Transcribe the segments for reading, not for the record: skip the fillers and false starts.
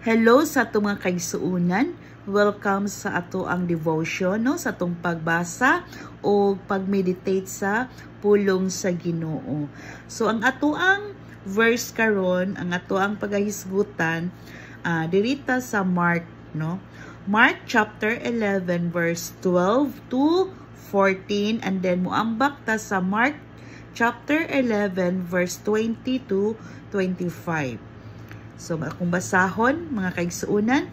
Hello sa atong mga kaigsuunan. Welcome sa ato ang devotion, no? Sa atong pagbasa o pag-meditate sa pulong sa Ginoo. So ang ato ang verse karon, ang ato ang pagahisgutan dirita sa Mark, no? Mark chapter 11 verse 12 to 14, and then muambak ta sa Mark chapter 11 verse 20 to 25. So, akong basahon, mga kaigsuunan.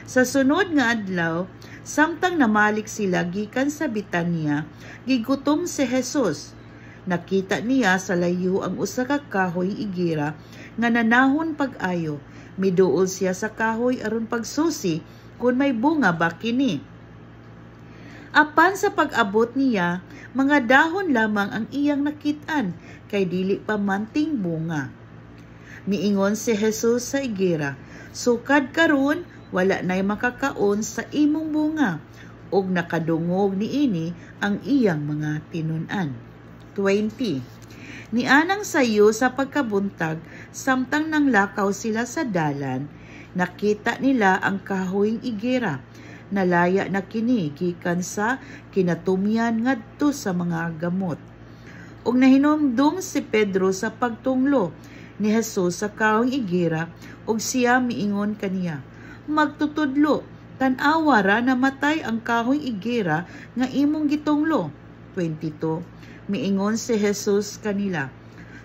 Sa sunod nga adlaw, samtang namalik sila gikan sa Betania, gigutom si Jesus. Nakita niya sa layo ang usa ka kahoy igira nga nanahon pag-ayo. Miduol siya sa kahoy aron pagsusi kung may bunga ba kini. Apan sa pag-abot niya, mga dahon lamang ang iyang nakitaan, kay dili pa manting bunga. Miingon si Jesus sa igira, "Sukad karon wala na'y makakaon sa imong bunga, ug nakadungog niini ang iyang mga tinun-an." 20. Nianang sayo sa pagkabuntag, samtang nanglakaw sila sa dalan, nakita nila ang kahoyng igira. Nalaya na kini gikan sa kinatumyan ngadto sa mga gamot. Ug nahinumdum si Pedro sa pagtunglo ni Jesus sa kahoyng igira, ug siya miingon kaniya, "Magtutudlo, tan-awa ra namatay ang kahoyng igira nga imong gitunglo." 22. Miingon si Jesus kanila,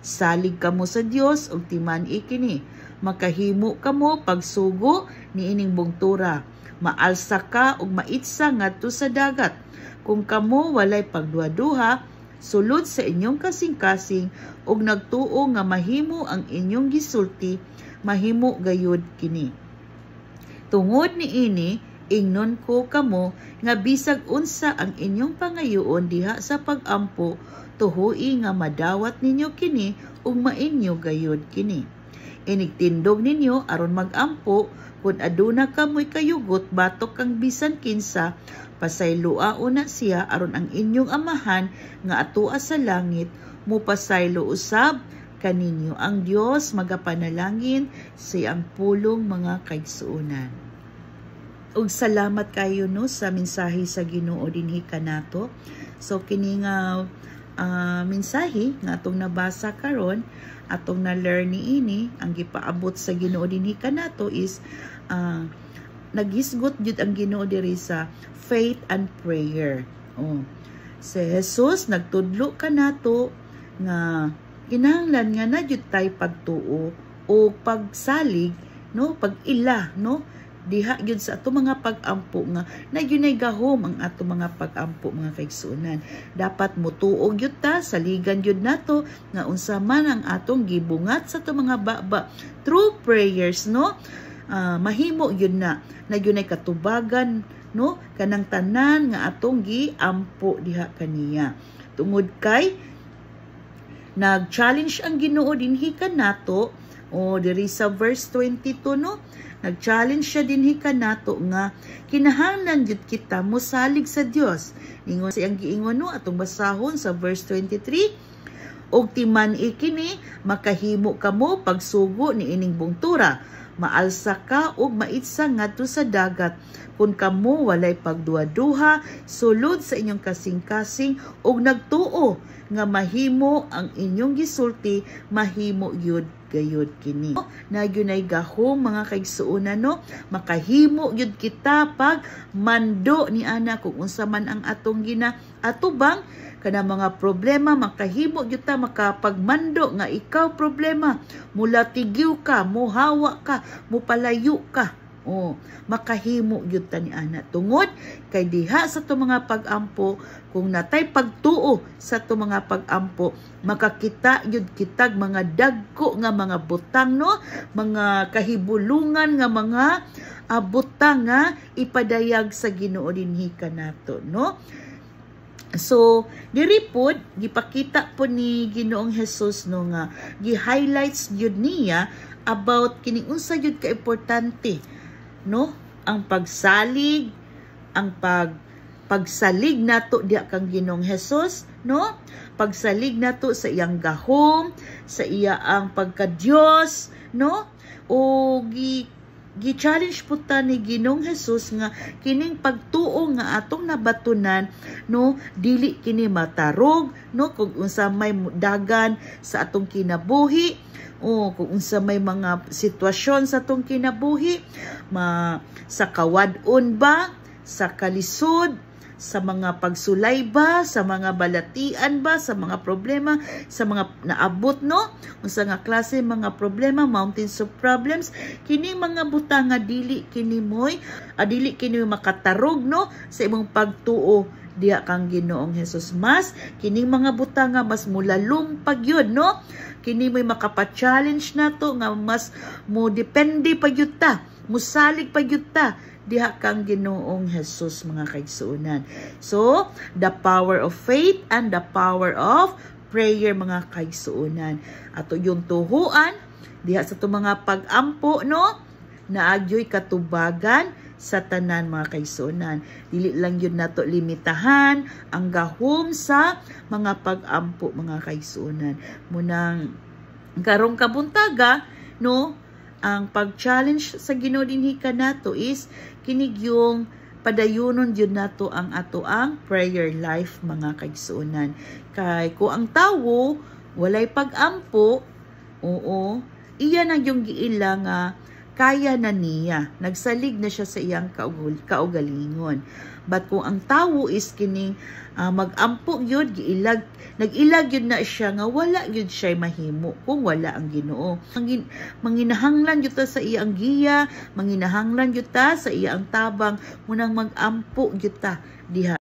"Salig kamo sa Dios ug timan-i kini, makahimo kamo pagsugo niining bungtura. Maalsa ka ug maitsa ngadto sa dagat. Kung kamo walay pagduha-duha, sulod sa inyong kasing-kasing ug nagtuo nga mahimo ang inyong gisulti, mahimo gayud kini. Tungod niini, ingnon ko kamo nga bisag unsa ang inyong pangayoon diha sa pag-ampo, tuhui nga madawat ninyo kini ug mainyo gayud kini. Inigtindog ninyo aron mag-ampo, kung aduna kamoy kayugot batok kang bisan kinsa, pasayloa una siya aron ang inyong amahan nga atoa sa langit mupasaylo usab kaninyo." Ang Dios magapanalangin sa iyang pulong, mga kaigsuunan. Ug salamat kayo no sa mensahe sa Ginoo dinhi kanato. So kini nga mensahe nga atong nabasa karon, atong na-learn niini, ang gipaabot sa Ginoo dinhi kanato is naghisgot jud ang Ginoo diri sa faith and prayer. Si Jesus nagtudlo kanato nga kinahanglan nga na jud tay pagtuo o pagsalig, no, pag-ila, no, diha gyud sa ato mga pag-ampo nga na yunay gahom ang ato mga pag-ampo, mga kaigsuunan. Dapat mutuo gyud ta, saligan gyud nato nga unsa man ang atong gibungat sa ato mga baba through prayers, no. Mahimo gyud na yunay katubagan, no, kanang tanan nga atong giampo diha kaniya. Tungod kay nag-challenge ang Ginoo dinhi kanato diri sa verse 22, no. Nag-challenge siya dinhi kanato nga kinahanglan gyud kita mosalig sa Dios. Ingon siyang giingon, no, atong basahon sa verse 23, "Og timan-i kini, makahimo kamo pagsugo niining bungtura. Maalsa ka ug maitsa ngadto sa dagat. Kung kamo walay pagduha-duha, sulod sa inyong kasing-kasing ug nagtuo nga mahimo ang inyong gisulti, mahimo gyud gayud kini." Nagyunay gahom, mga kaigsuunan, no, makahimo gyud kita pag mando ni ana kung unsa man ang atong ginaatubang kana mga problema. Makahimo gyud ta makapagmando nga ikaw problema, mula tigiw ka, muhawa ka, mupalayo ka. Makahimo gyud ta ni ana tungod kay diha sa to mga pag-ampo, kung natay pagtuo sa to mga pag-ampo, makakita gyud kitag mga dagko nga mga butang, no, mga kahibulungan nga mga butang nga ipadayag sa Ginoo dinhi kanato, no. So diri pod gipakita po ni Ginoong Jesus, no, nga gi-highlights gyud niya about kini unsa gyud ka importante, no, ang pagsalig, ang pagsalig nato diha kang Ginoong Jesus, no, pagsalig nato sa iyang gahom, sa iya ang pagka-Dios, no, o gi-challenge po ta ni Ginoong Hesus nga kining pagtuo nga atong nabatunan, no, dili kini matarog, no, kung unsa may dagan sa atong kinabuhi, o kung unsa may mga sitwasyon sa atong kinabuhi, sa kawad-on ba, sa kalisod, sa mga pagsulay ba, sa mga balatian ba, sa mga problema, sa mga naabot, no? Unsa nga klase mga problema, mountains of problems, kini mga butang nga dili kini makatarog, no, sa imong pagtuo diha kang Ginoong Hesus. Mas kining mga butang nga mas mulalong pagyud, no? Kini mo'y makapa-challenge nato nga mas mo depende pagyud ta, musalig pagyud ta diha kang Ginoong Hesus, mga kaigsuonan. So, the power of faith and the power of prayer, mga kaigsuonan. Ato yung tuhuan diha sa itong mga pag-ampo, no, naagyoy katubagan sa tanan, mga kaigsuonan. Dili lang yun nato limitahan ang gahom sa mga pag-ampo, mga kaigsuonan. Munang karong kabuntaga, no, ang pag-challenge sa Ginoo dinhi kanato is kinig yung padayunon yun nato ang ato ang prayer life, mga kaigsuonan. Kay ko ang tawo walay pag-ampo, oo, iya na yung giila nga kaya na niya, nagsalig na siya sa iyang kaugalingon. But kung ang tawo is kining mag-ampo yun, nag-ilag yun na siya nga wala yun siya mahimo kung wala ang Ginoo. Manginahanglan yun ta sa iyang giya, manginahanglan yun ta sa iyang tabang, munang mag-ampo yun ta diha